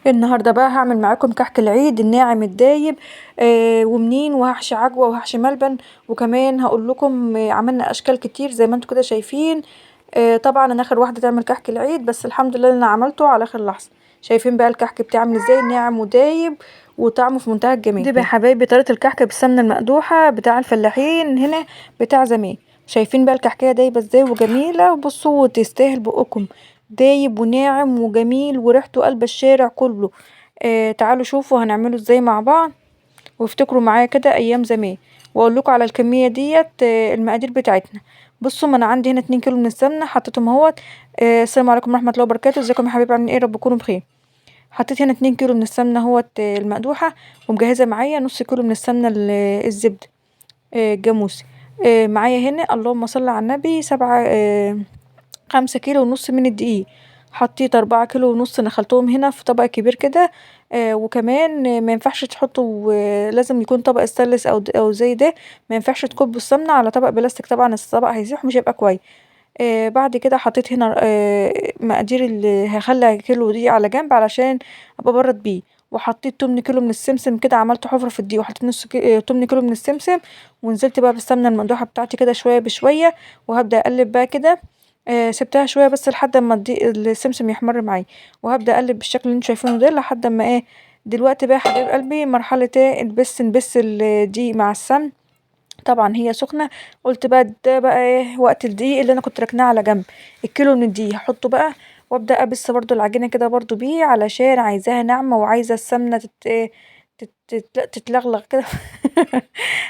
النهارده بقى هعمل معاكم كحك العيد الناعم الدايب ومنين، وهحشي عجوة وهحشي ملبن، وكمان هقول لكم عملنا اشكال كتير زي ما انتوا كده شايفين. طبعا انا اخر واحده تعمل كحك العيد، بس الحمد لله انا عملته على اخر لحظه. شايفين بقى الكحك بتاعي عامل ازاي ناعم ودايب وطعمه في منتهى الجمال. دي بقى يا حبايبي طريقه الكحك بالسمنه المقدوحه بتاع الفلاحين هنا بتاع زمان. شايفين بقى الكحكيه دايبه ازاي وجميله، بصوا وتستاهل بقكم. دايب وناعم وجميل وريحته قلب الشارع كله. تعالوا شوفوا هنعمله ازاي مع بعض، وافتكروا معايا كده ايام زمان. واقول لكم على الكميه ديت المقادير بتاعتنا. بصوا، ما انا عندي هنا 2 كيلو من السمنه حطيتهم اهوت. السلام عليكم ورحمه الله وبركاته، ازيكم يا حبايبي عاملين ايه؟ رب تكونوا بخير. حطيت هنا 2 كيلو من السمنه اهوت المقدوحه، ومجهزه معايا نص كيلو من السمنه الزبده الجاموسي. معايا هنا اللهم صل على النبي 5 كيلو ونص من الدقيق. حطيت 4 كيلو ونص نخلتهم هنا في طبق كبير كده. وكمان ما ينفعش تحطوا، لازم يكون طبق استانلس او زي ده. ما ينفعش تكبوا السمنة على طبق بلاستيك، طبعا الطبق هيسيح ومش هيبقى كويس. بعد كده حطيت هنا مقادير اللي هخلي كيلو دي على جنب علشان ابقى برد بيه. وحطيت 8 كيلو من السمسم كده، عملت حفرة في الدقيق وحطيت نص 8 كيلو من السمسم. ونزلت بقى بالسمنة الممدوحة بتاعتي كده شوية بشوية، وهبدأ اقلب بقى كده. سبتها شوية بس لحد ما السمسم يحمر معايا. وهبدأ اقلب بالشكل اللي انتوا شايفينه ده لحد ما دلوقتي بقى يا حبايب قلبي مرحلة نبس الدقيق مع السمن. طبعا هي سخنة. قلت بقى ده بقى وقت الدقيق اللي انا كنت راكناه على جنب. الكيلو من الدقيق هحطه بقى، وابدا ابس برضو العجينه كده برضو بيه علشان عايزاها ناعمه وعايزه السمنه تتلغلغ كده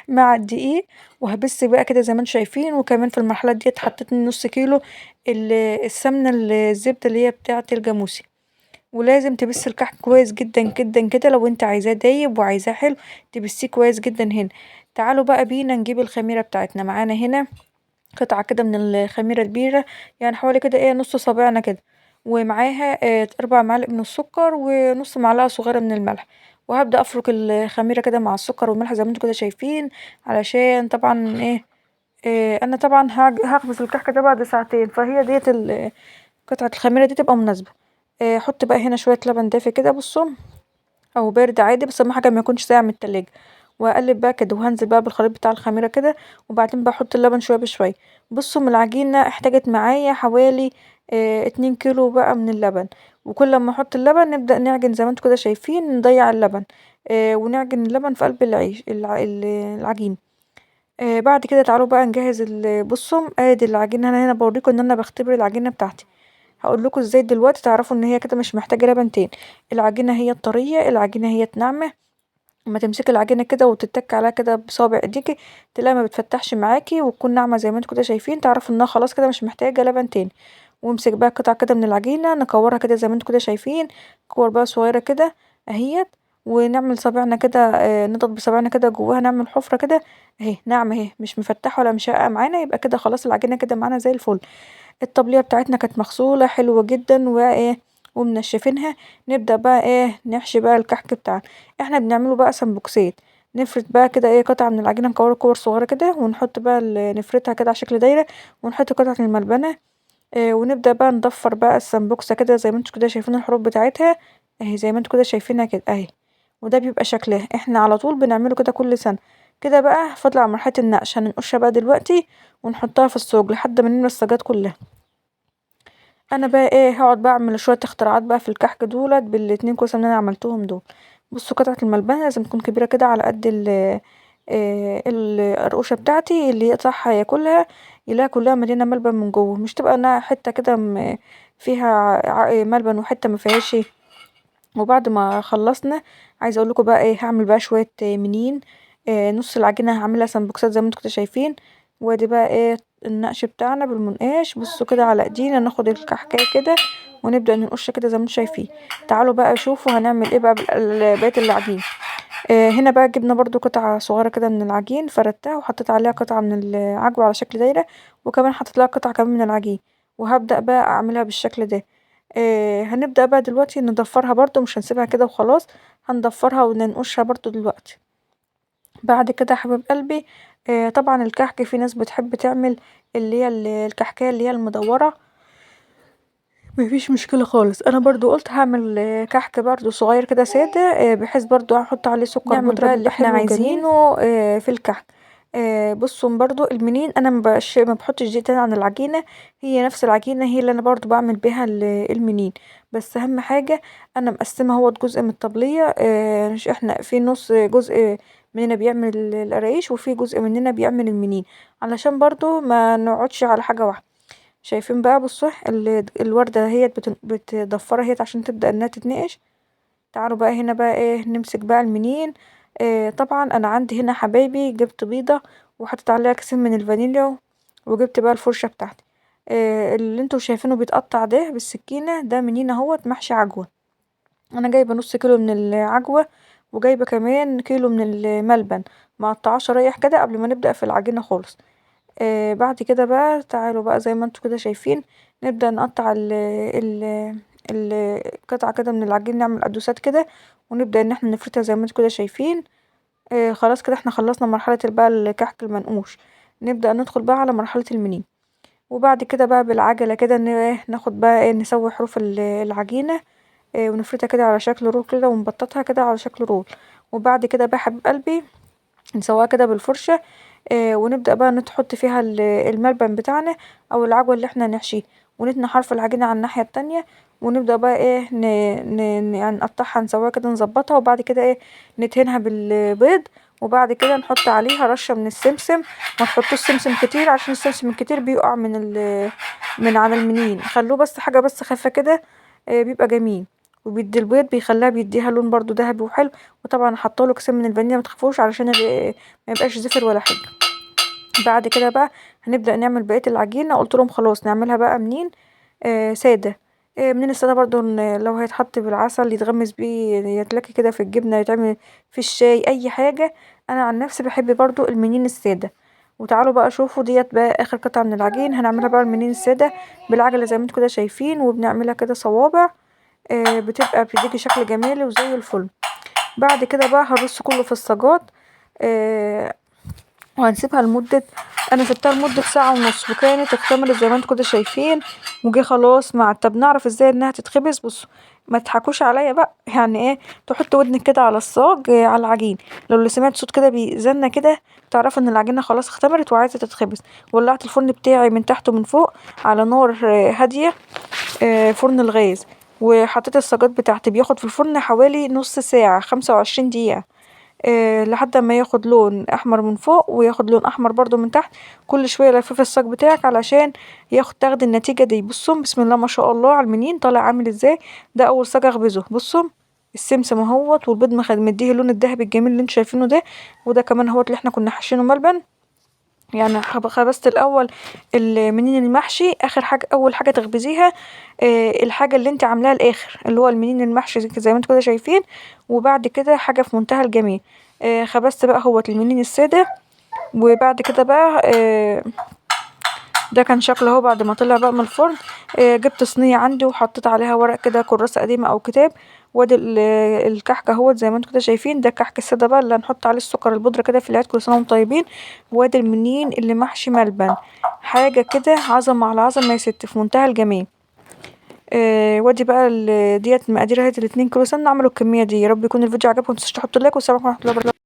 مع الدقيق. وهبس بقى كده زي ما انتم شايفين. وكمان في المرحله دي حطيت نص كيلو السمنه الزبده اللي هي بتاعه الجاموسي. ولازم تبسي الكحك كويس جدا جدا كده لو انت عايزاه دايب وعايزاه حلو. تبسيه كويس جدا هنا. تعالوا بقى بينا نجيب الخميرة بتاعتنا. معانا هنا قطعة كده من الخميرة كبيرة، يعني حوالي كده نص صابعنا كده. ومعاها 4 معالق من السكر ونص معلقة صغيرة من الملح. وهبدأ افرك الخميرة كده مع السكر والملح زي ما انتوا كده شايفين. علشان طبعا انا طبعا هخبز الكحك ده بعد ساعتين، فهي ديت قطعة الخميرة دي تبقى مناسبة. حط بقى هنا شوية لبن دافي كده، بصوا، او بارد عادي، بس اهم حاجه ما يكونش ساقع من التلاجة. واقلب بقى كده وهنزل بقى بالخليط بتاع الخميره كده. وبعدين بحط اللبن شويه بشويه. بصوا، من العجينه احتاجت معايا حوالي 2 كيلو بقى من اللبن. وكل ما احط اللبن نبدا نعجن زي ما انتوا كده شايفين، نضيع اللبن. ونعجن اللبن في قلب العيش العجين. بعد كده تعالوا بقى نجهز بصوا ادي العجينه. انا هنا بوريكم ان انا بختبر العجينه بتاعتي. هقول لكم ازاي دلوقتي تعرفوا ان هي كده مش محتاجه لبن تاني. العجينه هي الطريه، العجينه هي ناعمه. اما تمسكي العجينه كده وتتك عليها كده بصابع ايديكي، تلاقيها ما بتفتحش معاكي وتكون ناعمه زي ما انتوا كده شايفين، تعرفوا انها خلاص كده مش محتاجه لبن تاني. وامسك بقى قطعه كده من العجينه نكورها كده زي ما انتوا كده شايفين. كور بقى صغيره كده اهيت. ونعمل صابعنا كده، نضغط بصابعنا كده جواها، نعمل حفره كده. اهي ناعمه اهي، مش مفتحه ولا مشقه معانا، يبقى كده خلاص العجينه كده معانا زي الفل. الطبلية بتاعتنا كانت مغسولة حلوة جدا ومنشفينها. نبدأ بقى نحشي بقى الكحك بتاعنا. احنا بنعمله بقى سمبوكسات. نفرد بقى كده قطعة من العجينة نكورها كور صغيرة كده، ونحط بقى نفردها كده على شكل دايرة. ونحط قطعة الملبنة. ونبدأ بقى نضفر بقى السمبوكسة كده زي ما انتوا كده شايفين الحروف بتاعتها. اهي زي ما انتوا كده شايفينها كده اهي. وده بيبقى شكلها، احنا على طول بنعمله كده كل سنة. كده بقى فاضل على مرحلة النقش، هننقشها بقى دلوقتي. ونحطها في الصاج لحد ما نملى الصاجات كلها. انا بقى هقعد بقى اعمل شويه اختراعات بقى في الكحك دولت بالاتنين كوسه اللي انا عملتهم دول. بصوا، قطعه الملبن لازم تكون كبيره كده على قد القرقوشه بتاعتي اللي يقطعها ياكلها. يلاقيها كلها مليانه ملبن من جوه، مش تبقى انها حته كده فيها ملبن وحته ما فيهاش. وبعد ما خلصنا، عايزه اقول لكم بقى هعمل بقى شويه منين. نص العجينه هعملها سمبوكسات زي ما انتوا كده شايفين. وادي بقى النقش بتاعنا بالمنقاش. بصوا كده على ايدينا ناخد الكحكايه كده، ونبدا ننقشها كده زي ما انتوا شايفين. تعالوا بقى شوفوا هنعمل ايه بقى بقيه العجين. هنا بقى جبنا برضو قطعه صغيره كده من العجين، فردتها وحطيت عليها قطعه من العجوه على شكل دايره. وكمان حطيت لها قطعه كمان من العجين. وهبدا بقى اعملها بالشكل ده. هنبدأ بقى دلوقتي نضفرها برضو، مش هنسيبها كده وخلاص. هنضفرها وننقشها برضو دلوقتي. بعد كده يا حبيب قلبي، طبعا الكحك في ناس بتحب تعمل اللي هي الكحكايه اللي هي المدورة. مفيش مشكلة خالص. انا برضو قلت هعمل كحك برضو صغير كده سادة، بحيث برضو هحط عليه سكر نعمل بودرة بقى اللي بيبقى احنا حلو وجميل. عايزينه في الكحك. بصوا برضو المنين انا ما بحطش زيت عن العجينة، هي نفس العجينة هي اللي انا برضو بعمل بيها المنين. بس اهم حاجة انا مقسمة هو جزء من الطبلية، احنا في نص جزء مننا بيعمل القرايش وفي جزء مننا بيعمل المنين، علشان برضو ما نقعدش على حاجة واحدة. شايفين بقى بصوا الوردة هي بتضفرها هي عشان تبدأ انها تتنقش. تعالوا بقى هنا بقى ايه نمسك بقى المنين. طبعا انا عندي هنا حبايبي جبت بيضة وحطيت عليها كيسين من الفانيليا، وجبت بقى الفرشة بتاعتي. اللي انتوا شايفينه بيتقطع ده بالسكينة ده منين اهوت محشي عجوة. انا جايبة نص كيلو من العجوة، وجايبة كمان كيلو من الملبن، مقطعاه شرايح كده قبل ما نبدأ في العجينة خالص. بعد كده بقى تعالوا بقى زي ما انتوا كده شايفين نبدأ نقطع ال القطعة كده من العجين، نعمل قدوسات كده ونبدأ ان احنا نفردها زي ما انتوا كده شايفين. خلاص كده احنا خلصنا مرحلة بقى الكحك المنقوش. نبدأ ندخل بقى على مرحلة المنين، وبعد كده بقى بالعجلة كده ناخد بقى ايه نسوي حروف العجينة، ونفردها كده على شكل رول كده ونبططها كده على شكل رول. وبعد كده بقى حبيب قلبي نسواها كده بالفرشة، ونبدأ بقى نحط فيها الملبن بتاعنا أو العجوة اللي احنا هنحشيه، ونتني حرف العجينة على الناحية التانية، ونبدأ بقى ايه يعني نقطعها نسويها كده نظبطها، وبعد كده ايه ندهنها بالبيض، وبعد كده نحط عليها رشة من السمسم. ما تحطوش سمسم كتير عشان السمسم الكتير بيقع من على المنين، خلوه بس حاجة بس خفيفة كده، بيبقى جميل. وبيدي البيض بيخليها بيديها لون برضو ذهبي وحلو. وطبعا حاطه له كيسين من الفانيليا متخافوش علشان ما يبقاش زفر ولا حاجه. بعد كده بقى هنبدأ نعمل بقية العجينة، قلت لهم خلاص نعملها بقى منين سادة. منين السادة برضو لو هيتحط بالعسل يتغمس بيه يتلكي كده في الجبنة يتعمل في الشاي أي حاجة. أنا عن نفسي بحب برضو المنين السادة. وتعالوا بقى شوفوا ديت بقى آخر قطعة من العجين هنعملها بقى المنين السادة بالعجلة زي ما انتوا كده شايفين، وبنعملها كده صوابع. بتبقى بتديكي شكل جمالي وزي الفل. بعد كده بقى هنرص كله في الصاجات، آه وهنسيبها لمدة، انا سبتها لمدة ساعة ونص وكانت اكتملت زي ما انتوا كده شايفين. وجي خلاص مع طب نعرف ازاي انها تتخبز. بصوا ما تضحكوش عليا بقى يعني ايه، تحط ودنك كده على الصاج على العجين، لو اللي سمعت صوت كده بيزنة كده تعرف ان العجينة خلاص اختمرت وعايزة تتخبز. ولعت الفرن بتاعي من تحت ومن فوق على نار هادية، فرن الغاز. وحطيت الصاجات بتاعتي بياخد في الفرن حوالي نص ساعة 25 دقيقة، لحد ما ياخد لون احمر من فوق وياخد لون احمر برضو من تحت. كل شوية لفف الصاج بتاعك علشان تاخد النتيجة دي. بصوا بسم الله ما شاء الله على المنين طالع عامل ازاي. ده اول صاج اخبزه. بصوا السمسم اهوت والبيض مديه اللون الذهبي الجميل اللي انتوا شايفينه ده. وده كمان اهوت اللي احنا كنا حاشينه ملبن. يعني خبزت الاول المنين المحشي، اخر حاجه اول حاجه تخبزيها الحاجه اللي انت عاملاها الاخر اللي هو المنين المحشي زي ما انتوا كده شايفين. وبعد كده حاجه في منتهى الجمال، خبزت بقى هو المنين الساده. وبعد كده بقى ده كان شكله اهو بعد ما طلع بقى من الفرن. جبت صينية عندي وحطيت عليها ورق كده كراسة قديمة او كتاب. وادي الكحك اهوت زي ما انتوا كده شايفين. ده الكحك السادة بقى اللي هنحط عليه السكر البودرة كده في العيد كل سنة وانتم طيبين. وادي المنين اللي محشي ملبن، حاجة كده عظمة على عظمة يا ست في منتهى الجمال. وادي بقى ديت مقادير اهي 2 كيلو سمنة عملوا الكمية دي. يا رب يكون الفيديو عجبكم، متنسوش تحطوا لايك، والسلام عليكم ورحمة الله وبركاته.